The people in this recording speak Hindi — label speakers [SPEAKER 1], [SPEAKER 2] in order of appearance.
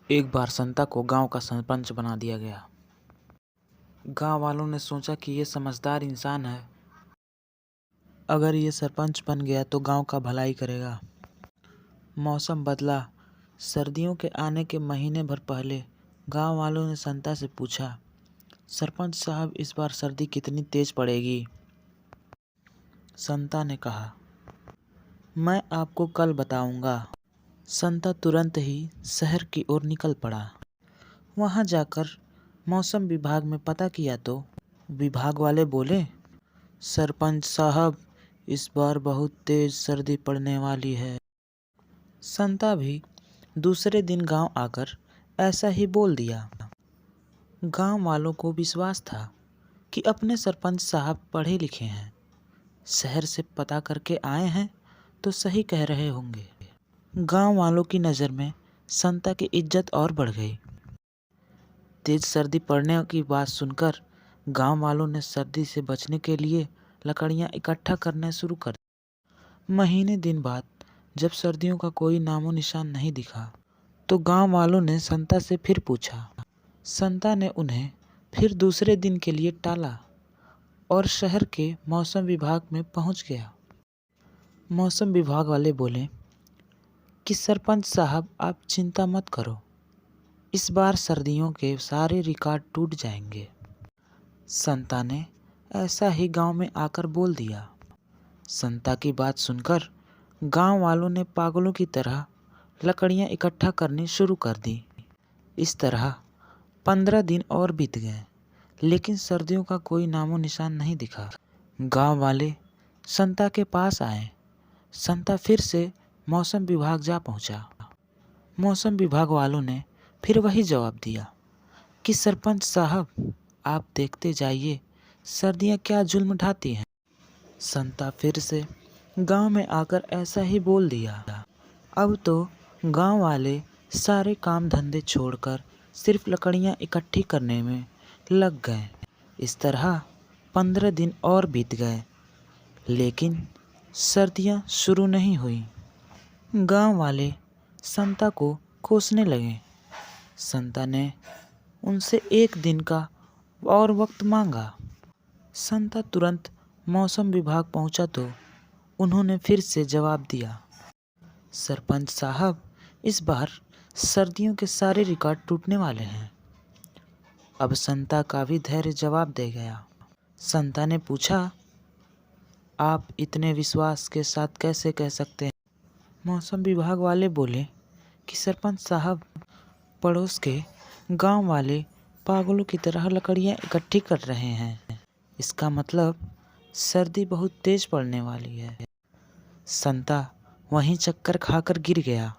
[SPEAKER 1] एक बार संता को गांव का सरपंच बना दिया गया। गांव वालों ने सोचा कि ये समझदार इंसान है, अगर ये सरपंच बन गया तो गांव का भलाई करेगा। मौसम बदला। सर्दियों के आने के महीने भर पहले गांव वालों ने संता से पूछा, सरपंच साहब, इस बार सर्दी कितनी तेज पड़ेगी? संता ने कहा, मैं आपको कल बताऊंगा। संता तुरंत ही शहर की ओर निकल पड़ा। वहां जाकर मौसम विभाग में पता किया तो विभाग वाले बोले, सरपंच साहब, इस बार बहुत तेज सर्दी पड़ने वाली है। संता भी दूसरे दिन गांव आकर ऐसा ही बोल दिया। गांव वालों को विश्वास था कि अपने सरपंच साहब पढ़े लिखे हैं, शहर से पता करके आए हैं तो सही कह रहे होंगे। गांव वालों की नज़र में संता की इज्जत और बढ़ गई। तेज सर्दी पड़ने की बात सुनकर गांव वालों ने सर्दी से बचने के लिए लकड़ियां इकट्ठा करना शुरू कर दिया। महीने दिन बाद जब सर्दियों का कोई नामो निशान नहीं दिखा तो गांव वालों ने संता से फिर पूछा। संता ने उन्हें फिर दूसरे दिन के लिए टाला और शहर के मौसम विभाग में पहुंच गया। मौसम विभाग वाले बोले कि सरपंच साहब, आप चिंता मत करो, इस बार सर्दियों के सारे रिकॉर्ड टूट जाएंगे। संता ने ऐसा ही गांव में आकर बोल दिया। संता की बात सुनकर गांव वालों ने पागलों की तरह लकड़ियां इकट्ठा करनी शुरू कर दी। इस तरह 15 दिन और बीत गए, लेकिन सर्दियों का कोई नामो निशान नहीं दिखा। गांव वाले संता के पास आए। संता फिर से मौसम विभाग जा पहुंचा। मौसम विभाग वालों ने फिर वही जवाब दिया कि सरपंच साहब, आप देखते जाइए, सर्दियां क्या जुल्म ढाती हैं। संता फिर से गांव में आकर ऐसा ही बोल दिया। अब तो गांव वाले सारे काम धंधे छोड़कर सिर्फ लकड़ियां इकट्ठी करने में लग गए। इस तरह 15 दिन और बीत गए, लेकिन सर्दियां शुरू नहीं हुई। गांव वाले संता को कोसने लगे। संता ने उनसे एक दिन का और वक्त मांगा। संता तुरंत मौसम विभाग पहुंचा तो उन्होंने फिर से जवाब दिया, सरपंच साहब, इस बार सर्दियों के सारे रिकॉर्ड टूटने वाले हैं। अब संता का भी धैर्य जवाब दे गया। संता ने पूछा, आप इतने विश्वास के साथ कैसे कह सकते हैं? मौसम विभाग वाले बोले कि सरपंच साहब, पड़ोस के गांव वाले पागलों की तरह लकड़ियां इकट्ठी कर रहे हैं, इसका मतलब सर्दी बहुत तेज पड़ने वाली है। संता वहीं चक्कर खाकर गिर गया।